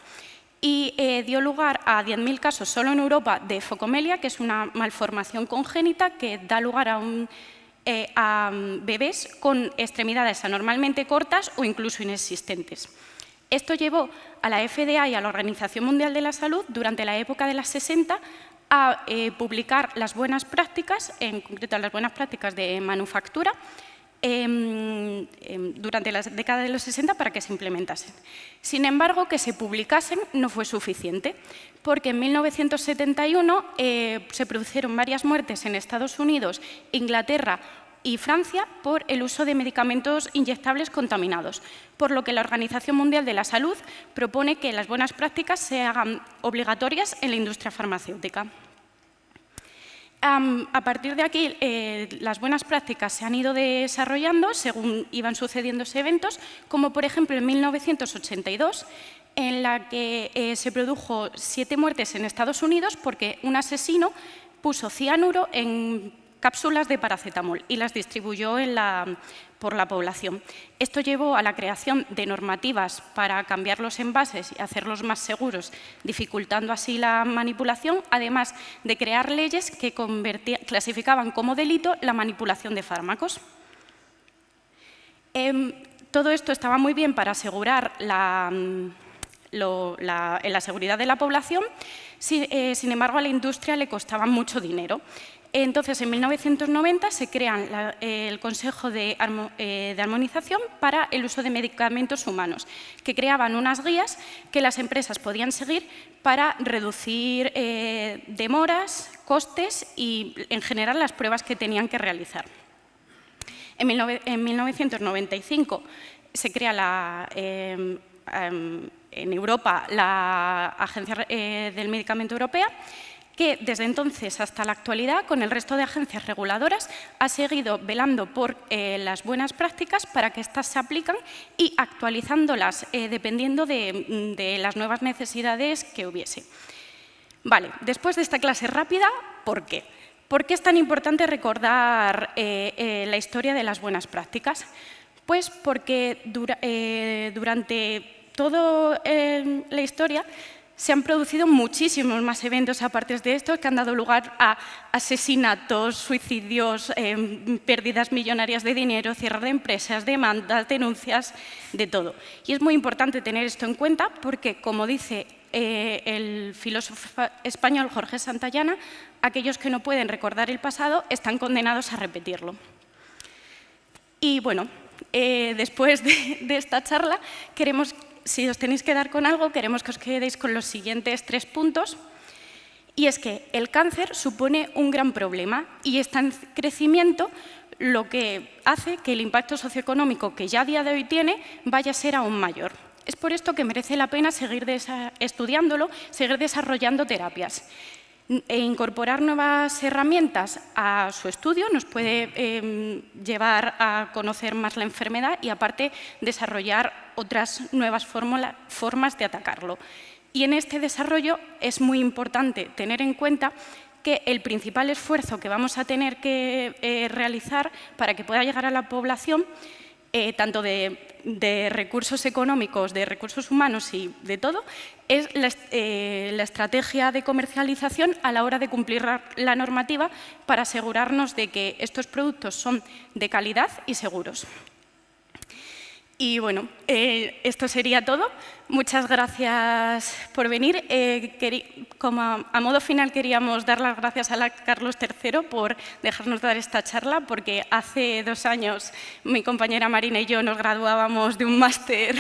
Y dio lugar a 10.000 casos solo en Europa de focomelia, que es una malformación congénita que da lugar a bebés con extremidades anormalmente cortas o incluso inexistentes. Esto llevó a la FDA y a la Organización Mundial de la Salud durante la época de los 60 a publicar las buenas prácticas, en concreto las buenas prácticas de manufactura, durante la década de los 60 para que se implementasen. Sin embargo, que se publicasen no fue suficiente, porque en 1971 se produjeron varias muertes en Estados Unidos, Inglaterra y Francia por el uso de medicamentos inyectables contaminados, por lo que la Organización Mundial de la Salud propone que las buenas prácticas se hagan obligatorias en la industria farmacéutica. A partir de aquí, las buenas prácticas se han ido desarrollando según iban sucediéndose eventos, como por ejemplo en 1982, en la que se produjo 7 muertes en Estados Unidos porque un asesino puso cianuro en cápsulas de paracetamol y las distribuyó por la población. Esto llevó a la creación de normativas para cambiar los envases y hacerlos más seguros, dificultando así la manipulación, además de crear leyes que clasificaban como delito la manipulación de fármacos. Todo esto estaba muy bien para asegurar la seguridad de la población, sin embargo a la industria le costaba mucho dinero. Entonces, en 1990 se crea el Consejo de Armonización para el uso de medicamentos humanos, que creaban unas guías que las empresas podían seguir para reducir demoras, costes y, en general, las pruebas que tenían que realizar. En 1995 se crea en Europa la Agencia del Medicamento Europea, que desde entonces hasta la actualidad, con el resto de agencias reguladoras, ha seguido velando por las buenas prácticas para que éstas se aplican y actualizándolas dependiendo de las nuevas necesidades que hubiese. Vale, después de esta clase rápida, ¿por qué? ¿Por qué es tan importante recordar la historia de las buenas prácticas? Pues porque durante toda la historia se han producido muchísimos más eventos aparte de estos que han dado lugar a asesinatos, suicidios, pérdidas millonarias de dinero, cierre de empresas, demandas, denuncias, de todo. Y es muy importante tener esto en cuenta porque, como dice el filósofo español Jorge Santayana, aquellos que no pueden recordar el pasado están condenados a repetirlo. Y bueno, después de esta charla, si os tenéis que dar con algo, queremos que os quedéis con los siguientes 3 puntos. Y es que el cáncer supone un gran problema y está en crecimiento, lo que hace que el impacto socioeconómico que ya a día de hoy tiene vaya a ser aún mayor. Es por esto que merece la pena seguir estudiándolo, seguir desarrollando terapias. E incorporar nuevas herramientas a su estudio nos puede llevar a conocer más la enfermedad y, aparte, desarrollar otras nuevas formas de atacarlo. Y en este desarrollo es muy importante tener en cuenta que el principal esfuerzo que vamos a tener que realizar para que pueda llegar a la población, tanto de recursos económicos, de recursos humanos y de todo, es la estrategia de comercialización a la hora de cumplir la normativa para asegurarnos de que estos productos son de calidad y seguros. Y bueno, esto sería todo. Muchas gracias por venir. Como a modo final queríamos dar las gracias a Carlos III por dejarnos dar esta charla, porque hace 2 años mi compañera Marina y yo nos graduábamos de un máster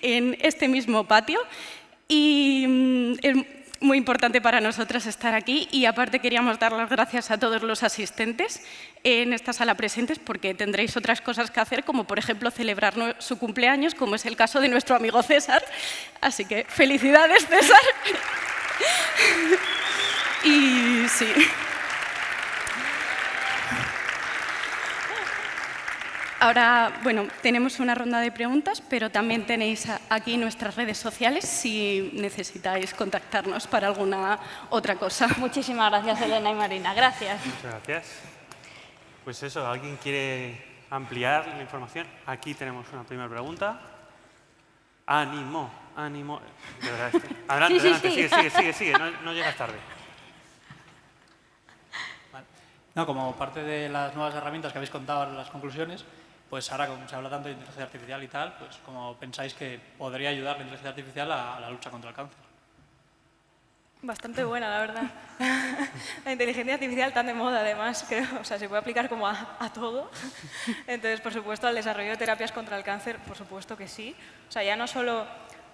en este mismo patio y es muy importante para nosotras estar aquí, y aparte queríamos dar las gracias a todos los asistentes en esta sala presentes, porque tendréis otras cosas que hacer, como por ejemplo celebrar su cumpleaños, como es el caso de nuestro amigo César. Así que felicidades, César. Y sí. Ahora, bueno, tenemos una ronda de preguntas, pero también tenéis aquí nuestras redes sociales si necesitáis contactarnos para alguna otra cosa. Muchísimas gracias, Elena y Marina. Gracias. Muchas gracias. Pues eso, ¿alguien quiere ampliar la información? Aquí tenemos una primera pregunta. Ánimo, ánimo. De verdad, adelante, Sí, adelante, sigue, no llegas tarde. Vale. No, como parte de las nuevas herramientas que habéis contado en las conclusiones, pues ahora, como se habla tanto de inteligencia artificial y tal, pues ¿cómo pensáis que podría ayudar la inteligencia artificial a la lucha contra el cáncer? Bastante buena, la verdad. La inteligencia artificial tan de moda, además, creo, o sea, se puede aplicar como a todo. Entonces, por supuesto, al desarrollo de terapias contra el cáncer, por supuesto que sí. O sea, ya no solo...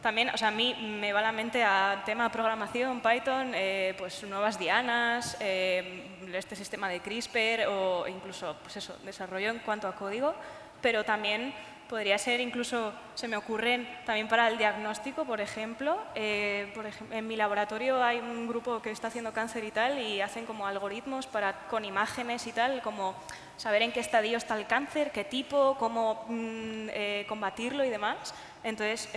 También, o sea, a mí me va a la mente a tema de programación, Python, pues nuevas dianas, este sistema de CRISPR o incluso, pues eso, desarrollo en cuanto a código, pero también podría ser incluso, se me ocurren también para el diagnóstico, por ejemplo. En mi laboratorio hay un grupo que está haciendo cáncer y tal, y hacen como algoritmos con imágenes y tal, como saber en qué estadio está el cáncer, qué tipo, cómo combatirlo y demás. Entonces,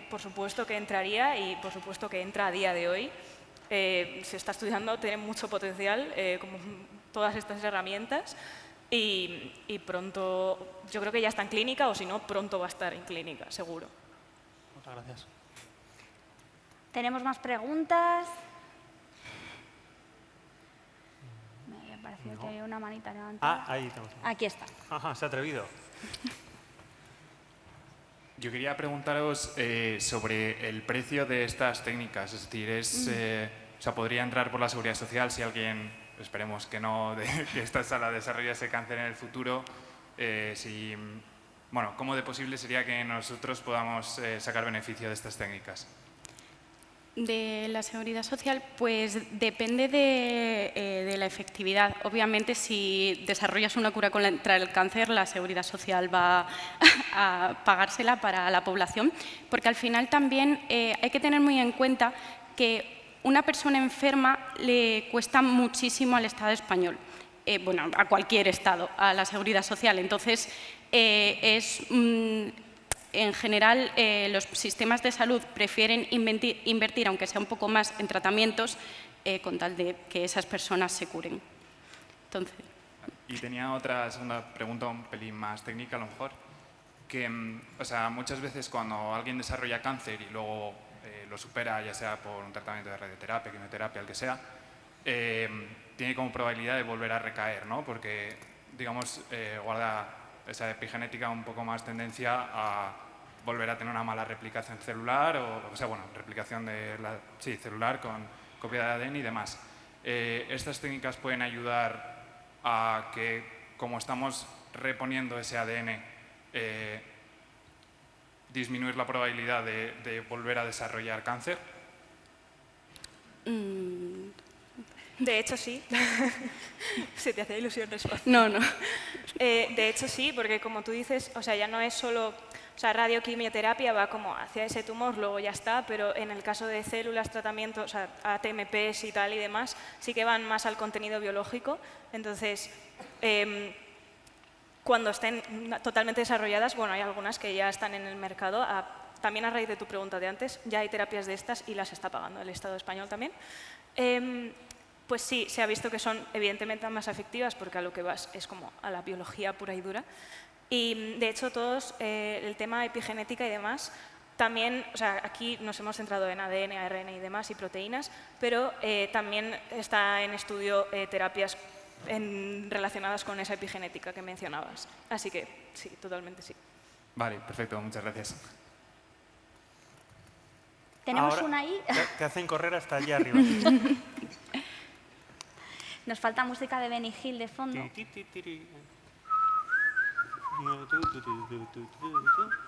por supuesto que entraría, y por supuesto que entra a día de hoy. Se está estudiando, tiene mucho potencial, como todas estas herramientas. Y pronto, yo creo que ya está en clínica, o si no, pronto va a estar en clínica, seguro. Muchas gracias. ¿Tenemos más preguntas? Me ha parecido que hay una manita levantada. Ahí estamos. Aquí está. Ajá, se ha atrevido. Yo quería preguntaros sobre el precio de estas técnicas. Es decir, o sea, podría entrar por la Seguridad Social si alguien esperemos que no, de que esta sala desarrollase cáncer en el futuro, ¿cómo de posible sería que nosotros podamos sacar beneficio de estas técnicas? De la seguridad social, pues depende de la efectividad. Obviamente, si desarrollas una cura contra el cáncer, la seguridad social va a pagársela para la población, porque al final también hay que tener muy en cuenta que una persona enferma le cuesta muchísimo al Estado español, a cualquier Estado, a la seguridad social. Entonces, en general, los sistemas de salud prefieren invertir, aunque sea un poco más, en tratamientos con tal de que esas personas se curen. Entonces. Y tenía otra segunda pregunta, un pelín más técnica a lo mejor, que muchas veces cuando alguien desarrolla cáncer y luego lo supera, ya sea por un tratamiento de radioterapia, quimioterapia, el que sea, tiene como probabilidad de volver a recaer, ¿no? Porque, digamos, guarda esa epigenética un poco más tendencia a volver a tener una mala replicación celular, replicación celular con copia de ADN y demás. Estas técnicas pueden ayudar a que, como estamos reponiendo ese ADN, disminuir la probabilidad de volver a desarrollar cáncer. De hecho, sí. ¿Se te hace ilusión responder? No. De hecho, sí, porque como tú dices, ya no es solo... radioquimioterapia va como hacia ese tumor, luego ya está, pero en el caso de células, tratamientos, ATMPs y tal y demás, sí que van más al contenido biológico. Entonces, cuando estén totalmente desarrolladas, hay algunas que ya están en el mercado. También a raíz de tu pregunta de antes, ya hay terapias de estas y las está pagando el Estado español también. Pues sí, se ha visto que son evidentemente más efectivas porque a lo que vas es como a la biología pura y dura. Y de hecho todos, el tema epigenética y demás, también, aquí nos hemos centrado en ADN, ARN y demás y proteínas, pero también está en estudio terapias relacionadas con esa epigenética que mencionabas. Así que sí, totalmente sí. Vale, perfecto, muchas gracias. Tenemos Ahora, una ahí. Te hacen correr hasta allá arriba. Nos falta música de Benny Hill de fondo.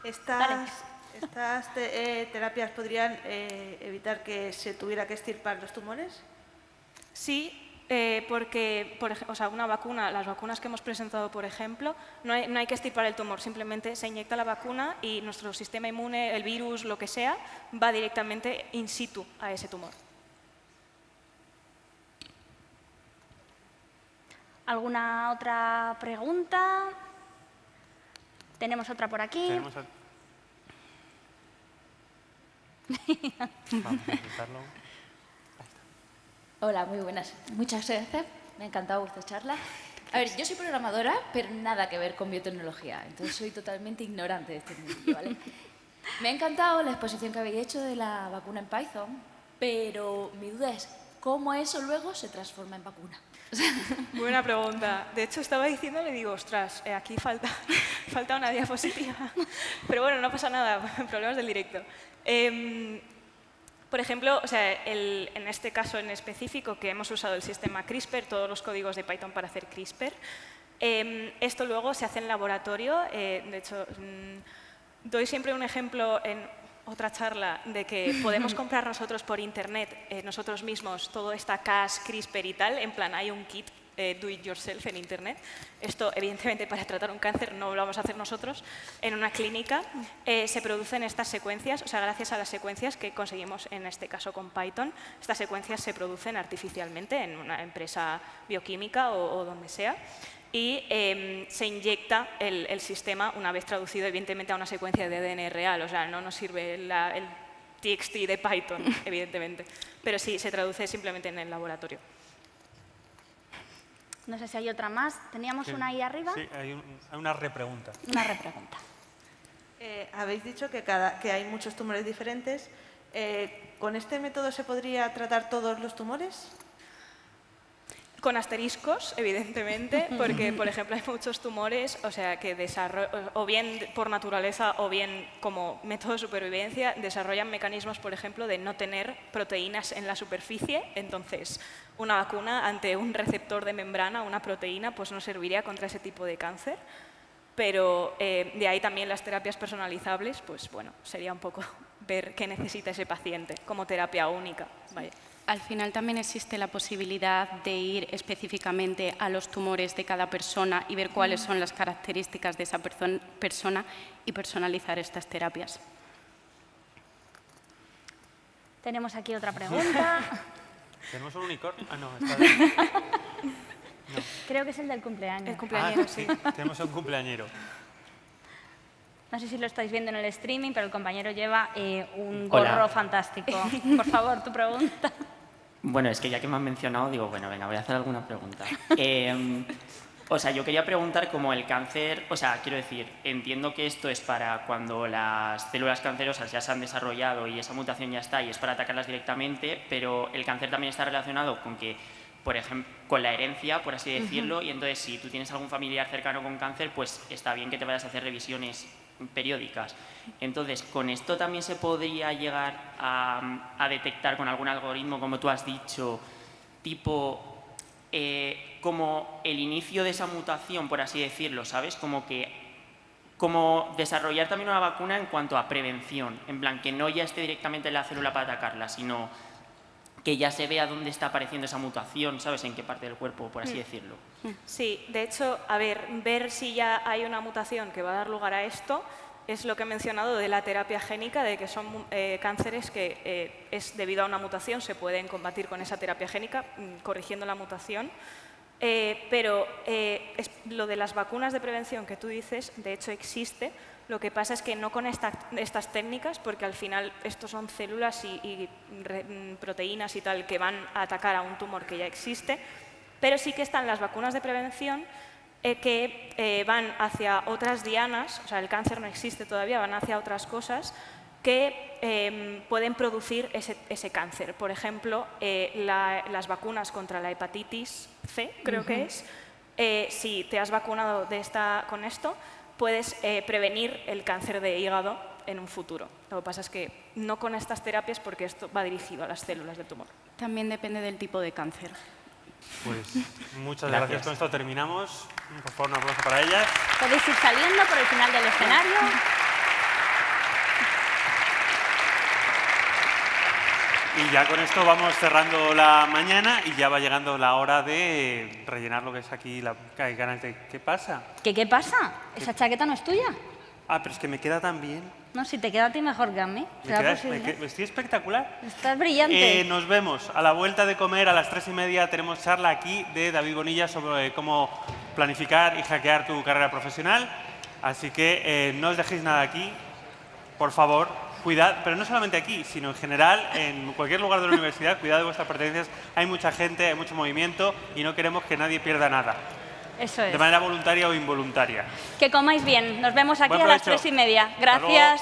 ¿Estas terapias podrían evitar que se tuviera que extirpar los tumores? Sí, porque una vacuna, las vacunas que hemos presentado, por ejemplo, no hay que extirpar el tumor, simplemente se inyecta la vacuna y nuestro sistema inmune, el virus, lo que sea, va directamente in situ a ese tumor. ¿Alguna otra pregunta? Tenemos otra por aquí. Vamos a intentarlo. Hola, muy buenas. Muchas gracias. Me ha encantado esta charla. A ver, yo soy programadora, pero nada que ver con biotecnología. Entonces soy totalmente ignorante de este mundo, ¿vale? Me ha encantado la exposición que habéis hecho de la vacuna en Python, pero mi duda es, ¿cómo eso luego se transforma en vacuna? Buena pregunta. De hecho, estaba diciendo, le digo, ostras, aquí falta una diapositiva. Pero bueno, no pasa nada, problemas del directo. Por ejemplo, en este caso en específico, que hemos usado el sistema CRISPR, todos los códigos de Python para hacer CRISPR, esto luego se hace en laboratorio. De hecho, doy siempre un ejemplo en otra charla de que podemos comprar nosotros por internet, nosotros mismos, todo esta Cas, CRISPR y tal, en plan hay un kit do it yourself en internet. Esto, evidentemente, para tratar un cáncer no lo vamos a hacer nosotros. En una clínica se producen estas secuencias, gracias a las secuencias que conseguimos en este caso con Python, estas secuencias se producen artificialmente en una empresa bioquímica o donde sea. Y se inyecta el sistema una vez traducido, evidentemente, a una secuencia de ADN real. No nos sirve el TXT de Python, evidentemente. Pero sí, se traduce simplemente en el laboratorio. No sé si hay otra más. ¿Teníamos una ahí arriba? Sí, hay una repregunta. Una repregunta. Habéis dicho que hay muchos tumores diferentes. ¿Con este método se podría tratar todos los tumores? Con asteriscos, evidentemente, porque, por ejemplo, hay muchos tumores, o sea, que o bien por naturaleza o bien como método de supervivencia, desarrollan mecanismos, por ejemplo, de no tener proteínas en la superficie. Entonces, una vacuna ante un receptor de membrana, una proteína, pues no serviría contra ese tipo de cáncer. Pero de ahí también las terapias personalizables, pues bueno, sería un poco ver qué necesita ese paciente como terapia única. Vaya. Al final también existe la posibilidad de ir específicamente a los tumores de cada persona y ver cuáles son las características de esa persona y personalizar estas terapias. Tenemos aquí otra pregunta. ¿Tenemos un unicornio? Ah, no, está bien. No. Creo que es el del cumpleaños. El cumpleañero, sí. Tenemos un cumpleañero. No sé si lo estáis viendo en el streaming, pero el compañero lleva un Hola. gorro fantástico. Por favor, tu pregunta. Bueno, es que ya que me han mencionado, digo, bueno, venga, voy a hacer alguna pregunta. O sea, yo quería preguntar cómo el cáncer, o sea, quiero decir, entiendo que esto es para cuando las células cancerosas ya se han desarrollado y esa mutación ya está y es para atacarlas directamente, pero el cáncer también está relacionado con que, por ejemplo, con la herencia, por así decirlo, y entonces si tú tienes algún familiar cercano con cáncer, pues está bien que te vayas a hacer revisiones periódicas. Entonces, ¿con esto también se podría llegar a detectar con algún algoritmo, como tú has dicho, tipo como el inicio de esa mutación, por así decirlo, ¿sabes? Como desarrollar también una vacuna en cuanto a prevención, en plan que no ya esté directamente en la célula para atacarla, sino que ya se vea dónde está apareciendo esa mutación, ¿sabes? En qué parte del cuerpo, por así decirlo. Sí, de hecho, a ver si ya hay una mutación que va a dar lugar a esto, es lo que he mencionado de la terapia génica, de que son cánceres que debido a una mutación se pueden combatir con esa terapia génica, corrigiendo la mutación. Pero lo de las vacunas de prevención que tú dices, de hecho existe. Lo que pasa es que no con estas técnicas, porque al final estos son células y proteínas y tal que van a atacar a un tumor que ya existe, pero sí que están las vacunas de prevención que van hacia otras dianas, o sea, el cáncer no existe todavía, van hacia otras cosas que pueden producir ese cáncer. Por ejemplo, las vacunas contra la hepatitis C, creo que es, si te has vacunado con esto, puedes prevenir el cáncer de hígado en un futuro. Lo que pasa es que no con estas terapias porque esto va dirigido a las células del tumor. También depende del tipo de cáncer. Pues muchas gracias. Con esto terminamos. Por favor, un aplauso para ellas. Podéis ir saliendo por el final del escenario. Y ya con esto vamos cerrando la mañana y ya va llegando la hora de rellenar lo que es aquí la ganas de ¿qué pasa? ¿Qué pasa? ¿Esa chaqueta no es tuya? Ah, pero es que me queda tan bien. No, si te queda a ti mejor que a mí. Estoy espectacular. Estás brillante. Nos vemos a la vuelta de comer a las 3:30. Tenemos charla aquí de David Bonilla sobre cómo planificar y hackear tu carrera profesional. Así que no os dejéis nada aquí, por favor. Cuidad, pero no solamente aquí, sino en general, en cualquier lugar de la universidad, cuidad de vuestras pertenencias. Hay mucha gente, hay mucho movimiento y no queremos que nadie pierda nada. Eso es. De manera voluntaria o involuntaria. Que comáis bien. Nos vemos aquí Buen a las provecho. 3:30. Gracias.